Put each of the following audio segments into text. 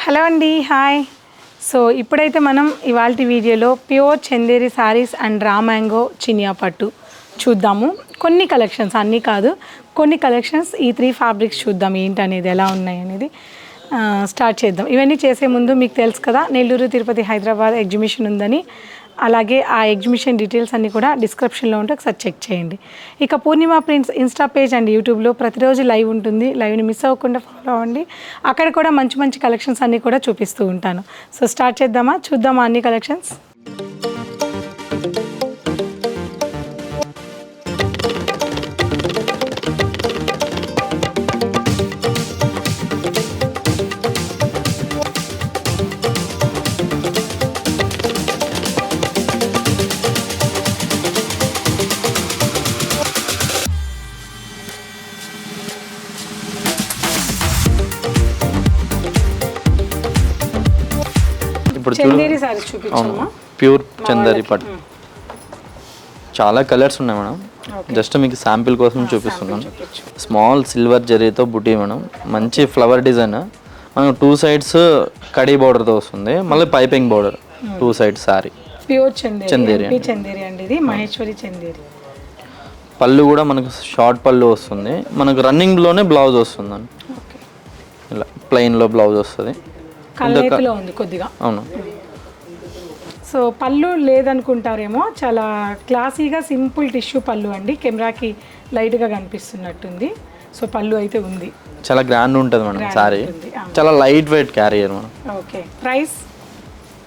Hello అండి, hi. So ఇప్పుడైతే మనం ఇవాల్టి వీడియోలో pure Chanderi saris and raw mango Chiniya పట్టు చూద్దాము. కొన్ని కలెక్షన్స్, అన్నీ కాదు, కొన్ని కలెక్షన్స్ ఈ 3 ఫ్యాబ్రిక్స్ చూద్దాం ఏంటనేది, ఎలా ఉన్నాయి అనేది స్టార్ట్ చేద్దాం. ఇవన్నీ చేసే ముందు మీకు తెలుసు కదా, నెల్లూరు, తిరుపతి, హైదరాబాద్ ఎగ్జిబిషన్ ఉందని. అలాగే ఆ ఎగ్జిబిషన్ డీటెయిల్స్ అన్నీ కూడా డిస్క్రిప్షన్లో ఉంటే ఒకసారి చెక్ చేయండి. ఇక పూర్ణిమ ప్రింట్స్ ఇన్స్టా పేజ్ అండ్ యూట్యూబ్లో ప్రతిరోజు లైవ్ ఉంటుంది. లైవ్ని మిస్ అవ్వకుండా ఫాలో అవ్వండి. అక్కడ కూడా మంచి మంచి కలెక్షన్స్ అన్నీ కూడా చూపిస్తూ ఉంటాను. సో స్టార్ట్ చేద్దామా, చూద్దామా అన్ని కలెక్షన్స్. చందేరి సారీస్ చూపించామా, ప్యూర్ చందేరి పట్టు. చాలా కలర్స్ ఉన్నాయి మేడం, జస్ట్ మీకు శాంపిల్ కోసం చూపిస్తున్నాను. స్మాల్ సిల్వర్ జరీతో బుటీ మేడం, మంచి ఫ్లవర్ డిజైన్. మనం 2 సైడ్స్ కడీ బోర్డర్తో వస్తుంది, మళ్ళీ piping border 2 sides sorry. Pure Chanderi అండి, ఇది మహేశ్వరి చందేరి. పళ్ళు కూడా మనకు షార్ట్ పళ్ళు వస్తుంది, మనకు రన్నింగ్లోనే బ్లౌజ్ వస్తుందండి. ఇలా ప్లెయిన్లో బ్లౌజ్ వస్తుంది, ఉంది కొద్దిగా. అవును. సో పళ్ళు లేదనుకుంటారేమో, చాలా క్లాసీగా సింపుల్ టిష్యూ పళ్ళు అండి. కెమెరాకి లైట్గా కనిపిస్తున్నట్టుంది. సో పళ్ళు అయితే ఉంది, చాలా గ్రాండ్ ఉంటుంది మేడం సారీ. చాలా light weight carrier madam. Okay, price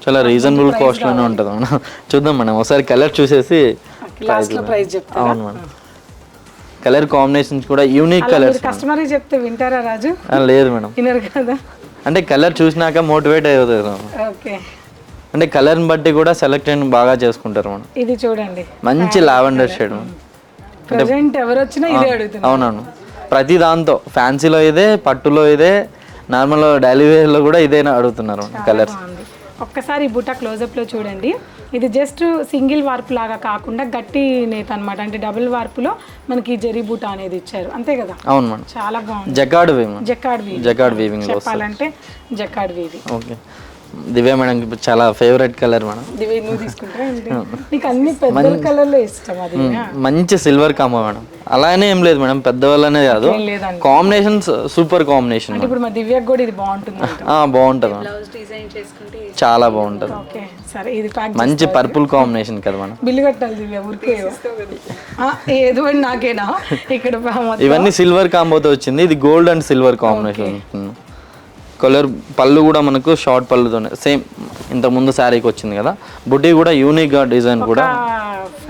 చాలా రీజనబుల్ కాస్ట్లోనే ఉంటుంది మేడం. చూద్దాం మేడం, ఒకసారి కలర్ చూసేసి ప్రైస్ చెప్తాను. అవును మేడం, కలర్ కాంబినేషన్స్ కూడా యూనిక్ కలర్స్. కస్టమర్ చెప్తే వింటారా రాజు? లేదు మేడం, వినరు కదా. అంటే కలర్ చూసినాక మోటివేట్ అవుతుంది. ఓకే, అంటే కలర్ని బట్టి కూడా సెలెక్షన్ బాగా చేసుకుంటారు మనం. ఇది చూడండి, మంచి లావెండర్ షేడ్. ప్రెజెంట్ ఎవరు వచ్చినా ఇదే అడుగుతున్నారు. అవునవును, ప్రతి దాంతో ఫ్యాన్సీలో ఇదే, పట్టులో ఇదే, నార్మల్ డైలీ వేర్లో కూడా ఇదే అడుగుతున్నారు కలర్స్. ఒక్కసారి బుట్ట క్లోజప్లో చూడండి. ఇది జస్ట్ సింగిల్ వార్పు లాగా కాకుండా గట్టి నేత అనమాట, అంటే డబుల్ వార్పులో మనకి జరీ బూట అనేది ఇచ్చారు, అంతే కదా. అవును మేడం, చాలా బాగుంది. జకార్డ్ వీవింగ్ చెప్పాలంటే జకార్డ్ వీవింగ్. ఓకే, దివ్య మేడం చాలా ఫేవరెట్ కలర్ మేడం. దివ్య నువ్వు తీసుకుంటా, నీకు అన్ని పెద్ద కలర్లో ఇష్టం. అది మంచి సిల్వర్ కాంబో మేడం. అలానే ఏం లేదు మేడం, పెద్దవాళ్ళనే కాదు, కాంబినేషన్స్ సూపర్ కాంబినేషన్. ఇప్పుడు మా దివ్యకు కూడా ఇది బాగుంటుంది. బాగుంటుంది, చాలా బాగుంటుంది. ఓకే సరే, ఇది మంచి పర్పుల్ కాంబినేషన్ కదా మేడం. బిల్లు కట్టాలి దివ్య, ఊరికే ఏదో నాకేనా ఇక్కడ. ఇవన్నీ సిల్వర్ కాంబోతో వచ్చింది, ఇది gold and silver combination. Colour పళ్ళు కూడా మనకు షార్ట్ పళ్ళుతోనే సేమ్ ఇంతకు ముందు శారీకి వచ్చింది కదా. బుటీ కూడా యూనిక్ గా డిజైన్ కూడా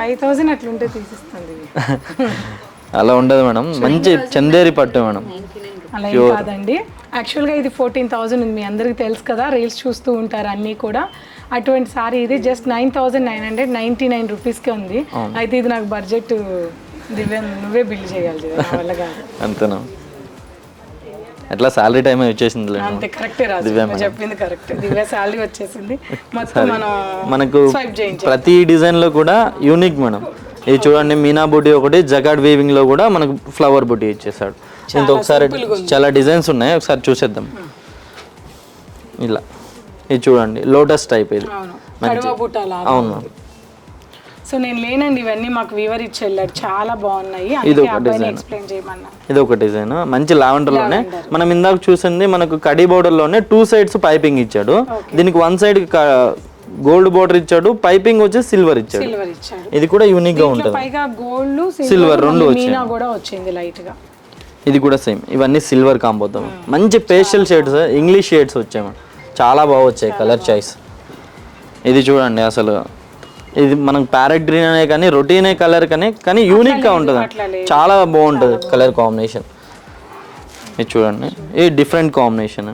5000 అట్లుంటే తీసిస్తుంది. అలా ఉండదు మేడం, మంచి చందేరి పట్టు మేడం. అలా ఏం కాదండి, యాక్చువల్గా ఇది 14,000 ఉంది, మీ అందరికీ తెలుసు కదా, రీల్స్ చూస్తూ ఉంటారు అన్నీ కూడా. అటువంటి సారీ ఇది జస్ట్ 9,999 రూపీస్కే ఉంది. అయితే ఇది నాకు బడ్జెట్ దివ్య, నువ్వే బిల్ చేయాలి వల్ల కాదు. అంతేనా, ఎట్లా శాలరీ టైం వచ్చేసింది. అంతే, కరెక్టే రాజు, చెప్పింది కరెక్ట్. దివ్య శాలరీ వచ్చేసింది. మొత్తం మనకు ప్రతి డిజైన్ లో కూడా యూనిక్ మేడం. ఇది చూడండి, మీనా బూటీ ఒకటి, జకార్డ్ వీవింగ్ లో కూడా మనకు ఫ్లవర్ బూటీ ఇచ్చేసాడు. ఇంత ఒకసారి చాలా డిజైన్స్ ఉన్నాయి, ఒకసారి చూసేద్దాం. ఇలా ఇది చూడండి, లోటస్ టైప్. ఇది అవును. సో నేను లేనండి, ఇవన్నీ మాకు వీవర్ ఇచ్చి వెళ్ళాడు, చాలా బాగున్నాయి. ఇది ఒక డిజైన్, ఇది ఒక డిజైన్ మంచి లావెండర్ లోనే. మనం ఇందాక చూసింది మనకు కడీ బోర్డర్ లోనే 2 సైడ్స్ పైపింగ్ ఇచ్చాడు. దీనికి 1 సైడ్ గోల్డ్ బోర్డర్ ఇచ్చాడు, పైపింగ్ వచ్చి సిల్వర్ ఇచ్చాడు. ఇది కూడా యూనిక్ గా ఉంటుంది, సిల్వర్ రెండు వచ్చింది లైట్ గా. ఇది కూడా సేమ్, ఇవన్నీ సిల్వర్ కాంబోతో మంచి పేస్టల్ షేడ్స్, ఇంగ్లీష్ షేడ్స్ వచ్చాయి, చాలా బాగా వచ్చాయి కలర్ చాయిస్. ఇది చూడండి, అసలు ఇది మనకు ప్యారెట్ గ్రీన్ అనే కానీ రొటీనే కలర్ కానీ యూనిక్ గా ఉంటుంది, చాలా బాగుంటుంది కలర్ కాంబినేషన్. ఇది చూడండి, ఇది డిఫరెంట్ కాంబినేషన్.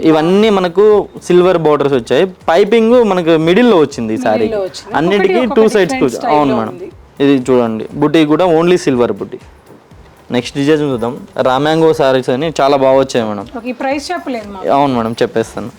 ఇవన్నీ మనకు సిల్వర్ బోర్డర్స్ వచ్చాయి, పైపింగ్ మనకు మిడిల్ లో వచ్చింది ఈ సారీ, అన్నిటికీ 2 సైడ్స్. అవును మేడం, ఇది చూడండి, బుటీ కూడా ఓన్లీ సిల్వర్ బుటీ. నెక్స్ట్ డిజైన్ చూద్దాం, రా మ్యాంగో సారీస్ అని చాలా బాగా వచ్చాయి మేడం. అవును మేడం, చెప్పేస్తాను.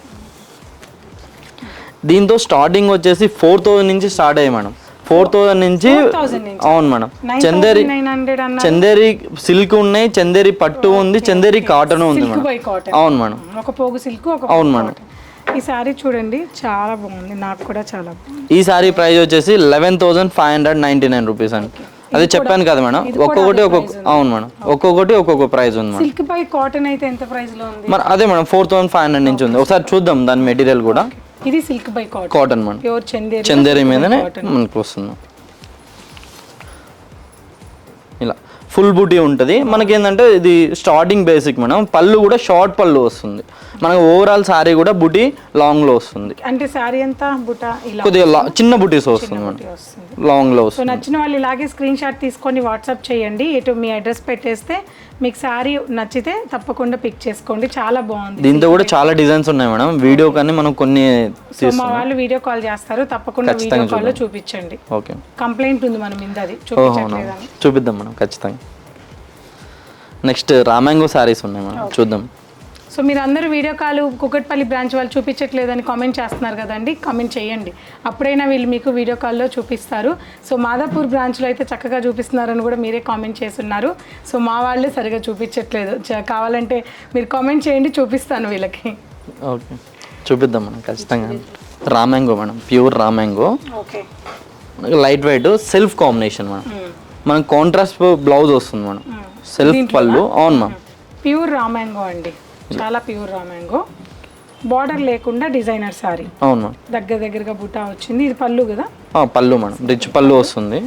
దీంతో స్టార్టింగ్ వచ్చేసి 4,000 నుంచి స్టార్ట్ అయ్యాయి మేడం. 4,000 నుంచి 4,000 నుంచి. అవును మేడం. 9,900 అన్నారు. చందేరి సిల్క్ ఉన్నాయి, చందేరి పట్టు ఉంది, చందేరి కాటన్ ఉంది సిల్క్ మేడం. By cotton. అవును మేడం. ఒక పోగు సిల్క్, ఒక అవును పోగు మేడం. కాటన్. ఈ సారీ చూడండి చాలా బాగుంది, నాకు కూడా చాలా బాగుంది. ఈ సారీ ప్రైస్ వచ్చేసి 11,599 రూపీస్ అండి. అదే చెప్పాను కదా మేడం, ఒక్కొక్కటి అవును మేడం, ఒక్కొక్కటి ఒక్కొక్క ప్రైస్ ఉంది మేడం. సిల్క్ బై కాటన్ అయితే ఎంత ప్రైస్ లో ఉంది? మరి అదే మేడం 4,500 నుంచి ఉంది. ఒకసారి చూద్దాం దాని మెటీరియల్ కూడా. ఇది silk by cotton, cotton madam, pure Chanderi Chanderi మీదనే మనకు వస్తుంది. ఇలా ఫుల్ బూటీ ఉంటుంది మనకి. ఏంటంటే ఇది స్టార్టింగ్ బేసిక్ మేడం. పళ్ళు కూడా షార్ట్ పళ్ళు వస్తుంది మనకు. ఓవరాల్ సారీ కూడా బుటీ లాంగ్ లో వస్తుంది. అంటే సారీ అంతా బుటా ఇలా కొద్దిగా చిన్న బుటీస్ వస్తుంది మేడం, లాంగ్ లో సో వస్తుంది. నచ్చిన వాళ్ళు ఇలాగే స్క్రీన్ షాట్ తీసుకొని వాట్సాప్ చేయండి. ఇటు మీ అడ్రస్ పెట్టేస్తే మీకు సారీ నచ్చితే తప్పకుండా పిక్ చేసుకోండి. చాలా బాగుంది. దీంతో కూడా చాలా డిజైన్స్ ఉన్నాయి మేడం. వీడియో కానీ మనం కొన్ని సో మా వాళ్ళు వీడియో కాల్ చేస్తారు, తప్పకుండా వీడియో కాల్ లో చూపించండి. ఓకే. కంప్లైంట్ ఉంది మన మీద, అది చూపించట్లేదని. చూపిద్దాం మేడం ఖచ్చితంగా. నెక్స్ట్ రామాంగో సారీస్ ఉన్నాయి మేడం, చూద్దాం. సో మీరు అందరూ వీడియో కాల్ కుకట్పల్లి బ్రాంచ్ వాళ్ళు చూపించట్లేదని కామెంట్ చేస్తున్నారు కదండి, కామెంట్ చేయండి. అప్పుడైనా వీళ్ళు మీకు వీడియో కాల్లో చూపిస్తారు. సో మాదాపూర్ బ్రాంచ్లో అయితే చక్కగా చూపిస్తున్నారని కూడా మీరే కామెంట్ చేస్తున్నారు. సో మా వాళ్ళే సరిగా చూపించట్లేదు. కావాలంటే మీరు కామెంట్ చేయండి, చూపిస్తాను వీళ్ళకి. ఓకే, చూపిద్దాం మేడం ఖచ్చితంగా. Raw mango madam, pure raw mango. Okay. Light weight self combination madam. మనకు కాంట్రాస్ట్ బ్లౌజ్ వస్తుంది మేడం, సెల్ఫ్ పళ్ళు. అవును మ్యామ్, ప్యూర్ రామాంగో అండి, చాలా ప్యూర్ రామాంగో. బార్డర్ లేకుండా డిజైనర్ సారీ. అవును మ్యామ్. దగ్గరగా బుటా వచ్చింది. ఇది పళ్ళు కదా? పళ్ళు మేడం, రిచ్ పళ్ళు వస్తుంది.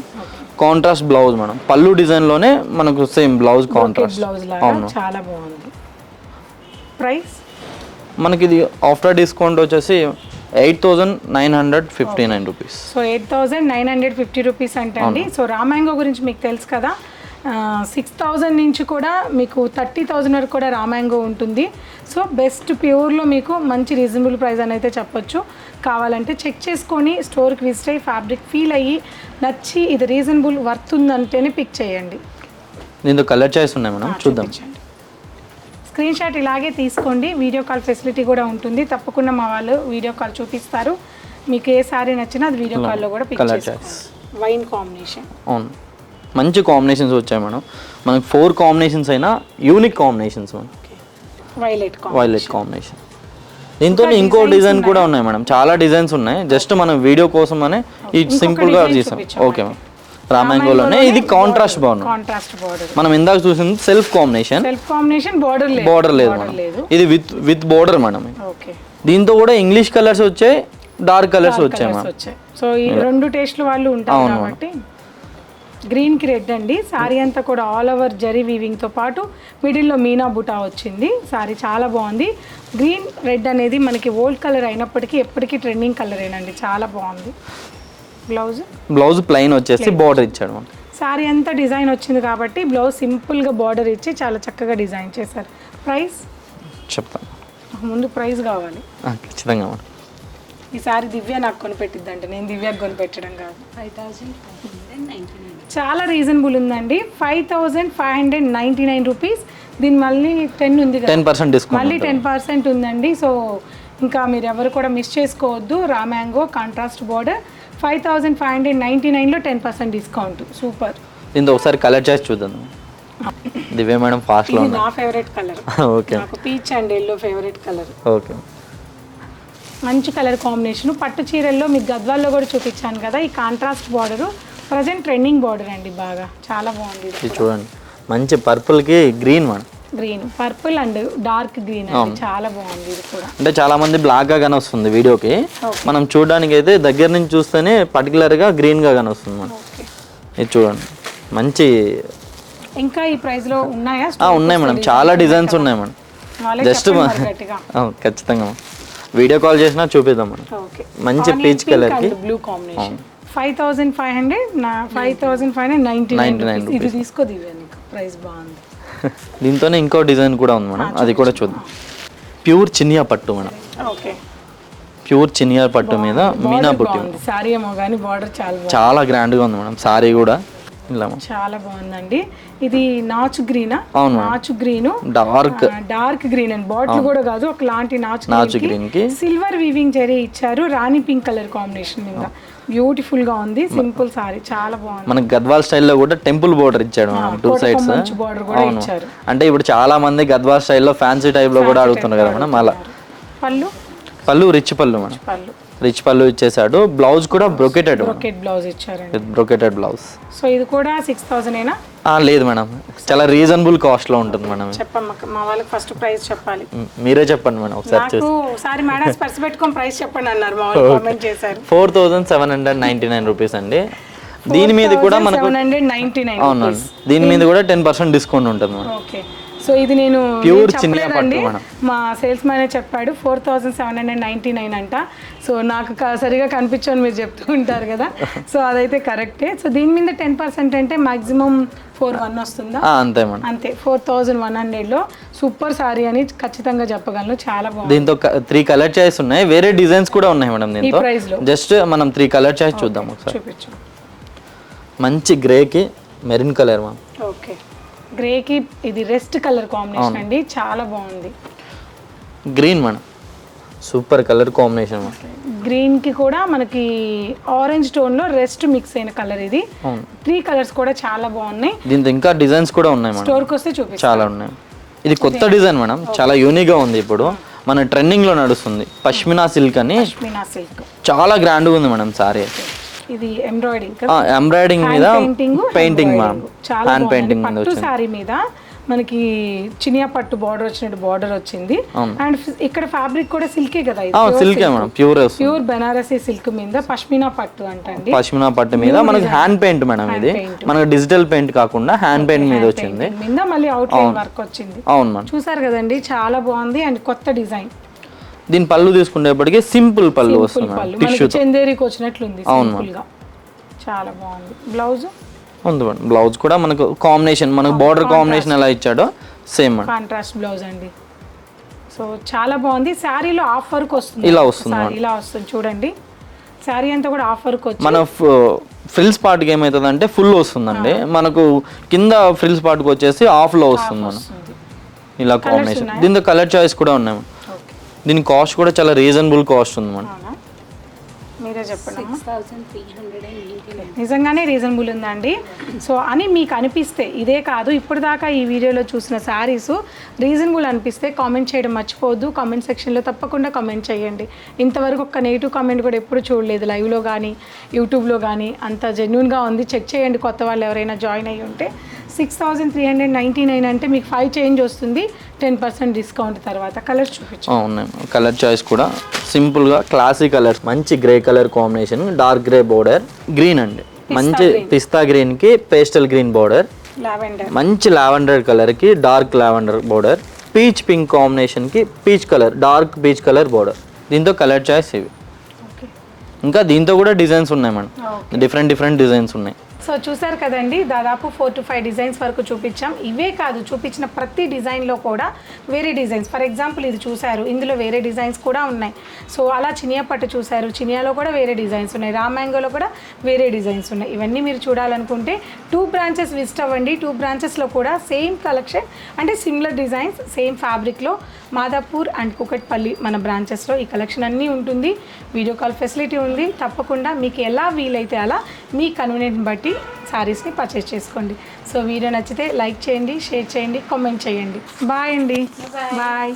Contrast blouse madam. పళ్ళు డిజైన్ లోనే మనకు సేమ్ బ్లౌజ్ కాంట్రాస్ట్ బ్లౌజ్ లాగా చాలా బాగుంది. ప్రైస్ మనకి ఇది ఆఫ్టర్ డిస్కౌంట్ వచ్చేసి 8,959 రూపీస్. సో 8,950 రూపీస్ అంటే అండి. సో రామాంగో గురించి మీకు తెలుసు కదా, 6,000 నుంచి కూడా మీకు 30,000 వరకు కూడా రామాంగో ఉంటుంది. సో బెస్ట్ ప్యూర్లో మీకు మంచి రీజనబుల్ ప్రైస్ అని అయితే చెప్పొచ్చు. కావాలంటే చెక్ చేసుకొని స్టోర్కి విజిట్ అయ్యి ఫ్యాబ్రిక్ ఫీల్ అయ్యి నచ్చి ఇది రీజనబుల్ వర్త్ ఉందంటేనే పిక్ చేయండి. దీంతో కలర్ చాయిస్ ఉన్నాయి మేడం, చూద్దాం. స్క్రీన్ షాట్ ఇలాగే తీసుకోండి. వీడియో కాల్ ఫెసిలిటీ కూడా ఉంటుంది. తప్పకుండా మా వాళ్ళు వీడియో కాల్ చూపిస్తారు. మీకు ఏ సారీ నచ్చినా అది వీడియో కాల్లో కూడా పిక్ చేసుకోండి. Wine combination. అవును, మంచి కాంబినేషన్స్ వచ్చాయి మేడం. మనకి 4 కాంబినేషన్స్ అయినా unique combinations madam. Violet combination. దీంతో ఇంకో డిజైన్ కూడా ఉన్నాయి మేడం, చాలా డిజైన్స్ ఉన్నాయి. జస్ట్ మనం వీడియో కోసం అనే ఈ సింపుల్గా చేసాం. Okay ma'am. రామాంగోలోనే ఇది కాంట్రాస్ట్ బార్డర్. మనం ఇందాక చూసింది సెల్ఫ్ కాంబినేషన్ బార్డర్ లేదు మేడం. ఇది విత్ బార్డర్ మేడం. దీంతో కూడా ఇంగ్లీష్ కలర్స్ వచ్చాయి, డార్క్ కలర్స్ వచ్చాయి మేడం. సో ఈ రెండు టేస్ట్లు వాళ్ళు ఉంటారు కాబట్టి. గ్రీన్కి రెడ్ అండి. శారీ అంతా కూడా ఆల్ ఓవర్ జరీ వీవింగ్తో పాటు మిడిల్లో మీనా బుటా వచ్చింది. శారీ చాలా బాగుంది. గ్రీన్ రెడ్ అనేది మనకి ఓల్డ్ కలర్ అయినప్పటికీ ఎప్పటికీ ట్రెండింగ్ కలర్ ఏనండి, చాలా బాగుంది. బ్లౌజ్ ప్లెయిన్ వచ్చేసి బార్డర్ ఇచ్చాడు. శారీ అంతా డిజైన్ వచ్చింది కాబట్టి బ్లౌజ్ సింపుల్గా బార్డర్ ఇచ్చి చాలా చక్కగా డిజైన్ చేశారు. ప్రైస్ చెప్తాను, ముందు ప్రైస్ కావాలి ఖచ్చితంగా. ఈ సారీ దివ్య నాకు కొనిపెట్టిద్ది అంటే నేను దివ్యకు కొనిపెట్టడం కాదు. 5,599 చాలా రీజనబుల్ ఉందండి. 5,599 రూపీస్. దీని మళ్ళీ 10 ఉంది కదా, 10% డిస్కౌంట్, మళ్ళీ 10% ఉందండి. సో ఇంకా మీరు ఎవరు కూడా మిస్ చేసుకోవద్దు. రామాంగో కాంట్రాస్ట్ బార్డర్ 5,599లో 10% డిస్కౌంట్. సూపర్. దీంతో ఒకసారి కలర్ చాయిస్ చూద్దాం. దివ్య మేడం ఫాస్ట్లో నా ఫేవరెట్ కలర్. ఓకే, నాకు peach and yellow favourite colour. Okay, మంచి కలర్ కాంబినేషన్. పట్టు చీరల్లో మీకు గద్వాల్లో కూడా చూపించాను కదా, ఈ contrast border present trending border అండి, బాగా చాలా బాగుంది. ఇది చూడండి, మంచి పర్పుల్కి green madam. Green, purple and dark green అండి, చాలా బాగుంది. ఇది కూడా అంటే చాలా మంది బ్లాక్ గా కనొస్తుంది వీడియోకి, మనం చూడడానికి అయితే దగ్గర నుంచి చూస్తేనే పర్టికులర్ గా గ్రీన్ గా కనొస్తుంది మేడం. ఇది చూడండి, మంచి. ఇంకా ఈ ప్రైస్ లో ఉన్నాయా? ఉన్నాయి మేడం, చాలా డిజైన్స్ ఉన్నాయి మేడం. జస్ట్ ఖచ్చితంగా వీడియో కాల్ చేసినా చూపిద్దాం మేడం. మంచి పీచ్ కలర్ కి బ్లూ కాంబినేషన్. 5,599. ఇది తీసుకో దివ్య, నీకు ప్రైస్ బాగుంది. దీంతోనే ఇంకో డిజైన్ కూడా ఉంది మేడం, అది కూడా చూద్దాం. ప్యూర్ చినియా పట్టు మేడం. ఓకే, ప్యూర్ చినియా పట్టు మీద మీనా బుట్టి. సారీ ఏమో కానీ బార్డర్ చాలా గ్రాండ్ గా ఉంది మేడం. సారీ కూడా ఇలా చాలా బాగుందండి. ఇది నాచు గ్రీనా? అవును, నాచు green, dark green and bottle కూడా కాదు, ఒకలాంటి నాచు గ్రీన్ కి సిల్వర్ వీవింగ్ జరీ ఇచ్చారు. రాణి పింక్ కలర్ కాంబినేషన్ మీద బ్యూటిఫుల్ గా ఉంది, సింపుల్ సారీ చాలా బాగుంది. మనకి గద్వాల్ స్టైల్లో కూడా టెంపుల్ బోర్డర్ ఇచ్చాడు మనం 2 సైడ్స్. బార్డర్ కూడా ఇచ్చారు. అంటే ఇప్పుడు చాలా మంది గద్వాల్ స్టైల్లో ఫ్యాన్సీ టైప్ లో కూడా అడుగుతున్నారు కదా మేడం. అలా పళ్ళు రిచ్ పళ్ళు మేడం, రిచ్ పళ్ళు ఇచ్చేసాడు. బ్లౌజ్ కూడా బ్రొకెటెడ్ బ్లౌజ్ ఇచ్చారండి, బ్రొకెటెడ్ బ్లౌజ్. సో ఇది కూడా 6000 ఏనా? లేదు మేడం, చాలా రీజనబుల్ కాస్ట్ లో ఉంటుంది మేడం. చెప్పమ్మా, మా వాళ్ళకి ఫస్ట్ ప్రైస్ చెప్పాలి. మీరే చెప్పండి మేడం ఒకసారి. నాకు ఒకసారి మేడం స్పర్శ పెట్టుకొని ప్రైస్ చెప్పండి అన్నారు, మా వాళ్ళు కామెంట్ చేశారు. 4799 రూపీస్ అండి. దీని మీద కూడా మనకు 799. అవునండి, దీని మీద కూడా 10% డిస్కౌంట్ ఉంటుంది మేడం. ఓకే, సో ఇది నేను ప్యూర్ చినియా పట్టు మేడం. మా సేల్స్ మ్యానే చెప్పాడు 4799 అంట. సో నాకు సరిగా కనిపించని మీరు చెప్తూ ఉంటారు కదా, సో అదైతే కరెక్టే. సో దీని మీద 10% అంటే మాక్సిమం 41 వస్తుందా? అంతే మేడం, అంతే. 4100లో సూపర్ సారీ అని ఖచ్చితంగా చెప్పగలను, చాలా బాగుంది. దీంతో 3 కలర్ చాయిస్ ఉన్నాయి, వేరే డిజైన్స్ కూడా ఉన్నాయి మేడం దీంతో. జస్ట్ మనం 3 కలర్ చాయిస్ చూద్దాం ఒకసారి. చూపించు. మంచి గ్రేకి మెరూన్ కలర్ మ్యామ్. ఓకే, గ్రేకి ఇది రెస్ట్ కలర్ కాంబినేషన్ అండి, చాలా బాగుంది. Green madam, super colour combination. Green కి కూడా మనకి ఆరెంజ్ టోన్ లో రెస్ట్ మిక్స్ అయిన కలర్ ఇది. 3 కలర్స్ కూడా చాలా బాగున్నాయి. దీంతో ఇంకా డిజైన్స్ కూడా ఉన్నాయి మేడం, స్టోర్ కి వస్తే చూపిస్తాను. చాలా ఉన్నాయి. ఇది కొత్త డిజైన్ మేడం, చాలా యూనిక్ గా ఉంది. ఇప్పుడు మన ట్రెండింగ్ లో నడుస్తుంది పష్మినా సిల్క్ అని. పష్మినా సిల్క్ చాలా గ్రాండ్ గా ఉంది మేడం సారీ. ఇది ఎంబ్రాయిడింగ్ మీద పెయింటింగ్ మ్యామ్, హ్యాండ్ పెయింటింగ్ పట్టు సారీ మీద మనకి చినియా పట్టు బార్డర్ వచ్చినట్టు బార్డర్ వచ్చింది. అండ్ ఇక్కడ ఫ్యాబ్రిక్ కూడా సిల్కే కదా, సిల్కే మేడం, ప్యూర్ బనారసీ సిల్క్ మీద పష్మినా పట్టు అంటండి. పష్మినా పట్టు మీద మనకి హ్యాండ్ పెయింట్ మేడం, ఇది మనకి డిజిటల్ పెయింట్ కాకుండా హ్యాండ్ పెయింట్ మీద వచ్చింది. మీద మళ్ళీ అవుట్ లైన్ వర్క్ వచ్చింది. అవును మేడం, చూసారు కదండి, చాలా బాగుంది అండ్ కొత్త డిజైన్. దీని పళ్ళు తీసుకునేప్పటికీ సింపుల్ పళ్ళు వస్తుంది, టిష్యూ చందేరికి వచ్చినట్లుంది, సింపుల్ గా చాలా బాగుంది. బ్లౌజ్ ఉంది మేడం, బ్లౌజ్ కూడా మనకు కాంబినేషన్, మనకు బార్డర్ కాంబినేషన్ ఎలా ఇచ్చాడో సేమ్ కాంట్రాస్ట్ బ్లౌజ్ అండి. సో చాలా బాగుంది. శారీలో ఆఫ్ వర్క్ వస్తుంది, ఇలా వస్తుంది, ఇలా వస్తుంది చూడండి. శారీ అంతా కూడా ఆఫ్ వర్క్ వచ్చి మన ఫ్రిల్స్ పార్ట్ కి ఏమవుతుంది అంటే ఫుల్ వస్తుందండి, మనకు కింద ఫ్రిల్స్ పార్ట్ కి వచ్చేసి ఆఫ్ లో వస్తుంది మనం. ఇలా కాంబినేషన్. దీంతో కలర్ చాయిస్ కూడా ఉన్నాయి. దీని కాస్ట్ కూడా చాలా రీజనబుల్ కాస్ట్ ఉంది మేడం. మీరే చెప్పండి. నిజంగానే రీజనబుల్ ఉందండి. సో అని మీకు అనిపిస్తే, ఇదే కాదు ఇప్పుడు దాకా ఈ వీడియోలో చూసిన శారీస్ రీజనబుల్ అనిపిస్తే కామెంట్ చేయడం మర్చిపోవద్దు. కామెంట్ సెక్షన్లో తప్పకుండా కామెంట్ చేయండి. ఇంతవరకు ఒక్క నెగిటివ్ కామెంట్ కూడా ఎప్పుడు చూడలేదు, లైవ్లో కానీ యూట్యూబ్లో కానీ. అంత జెన్యూన్గా ఉంది, చెక్ చేయండి. కొత్త వాళ్ళు ఎవరైనా జాయిన్ అయ్యి ఉంటే 6399 అంటే మీకు 5 చేంజ్ వస్తుంది, 10% డిస్కౌంట్ తర్వాత. కలర్స్ చూపించు. ఉన్నాయి కలర్ చాయిస్ కూడా సింపుల్గా క్లాసిక్ కలర్స్. మంచి grey colour combination, dark grey border, green అండి, మంచి పిస్తా గ్రీన్కి పేస్టల్ గ్రీన్ బోర్డర్, మంచి లావెండర్ కలర్కి dark lavender border, peach pink కాంబినేషన్కి peach colour, dark peach colour border. దీంతో కలర్ చాయిస్ ఇవి. ఇంకా దీంతో కూడా డిజైన్స్ ఉన్నాయి మేడం, డిఫరెంట్ డిజైన్స్ ఉన్నాయి. సో చూసారు కదండి, దాదాపు 4 to 5 డిజైన్స్ వరకు చూపించాం. ఇవే కాదు, చూపించిన ప్రతి డిజైన్లో కూడా వేరే డిజైన్స్. ఫర్ ఎగ్జాంపుల్ ఇది చూసారు, ఇందులో వేరే డిజైన్స్ కూడా ఉన్నాయి. సో అలా చినియా పట్టు చూసారు, చినియాలో కూడా వేరే డిజైన్స్ ఉన్నాయి, రామ్యాంగోలో కూడా వేరే డిజైన్స్ ఉన్నాయి. ఇవన్నీ మీరు చూడాలనుకుంటే 2 బ్రాంచెస్ విజిట్ అవ్వండి. 2 బ్రాంచెస్లో కూడా సేమ్ కలెక్షన్, అంటే సిమిలర్ డిజైన్స్, సేమ్ ఫ్యాబ్రిక్లో మాదాపూర్ అండ్ కుకట్పల్లి మన బ్రాంచెస్లో ఈ కలెక్షన్ అన్నీ ఉంటుంది. వీడియో కాల్ ఫెసిలిటీ ఉంది. తప్పకుండా మీకు ఎలా వీలైతే అలా మీ కన్వీనియంట్ బట్టి శారీస్ని పర్చేస్ చేసుకోండి. సో వీడియో నచ్చితే లైక్ చేయండి, షేర్ చేయండి, కామెంట్ చేయండి. బాయ్ అండి, బాయ్.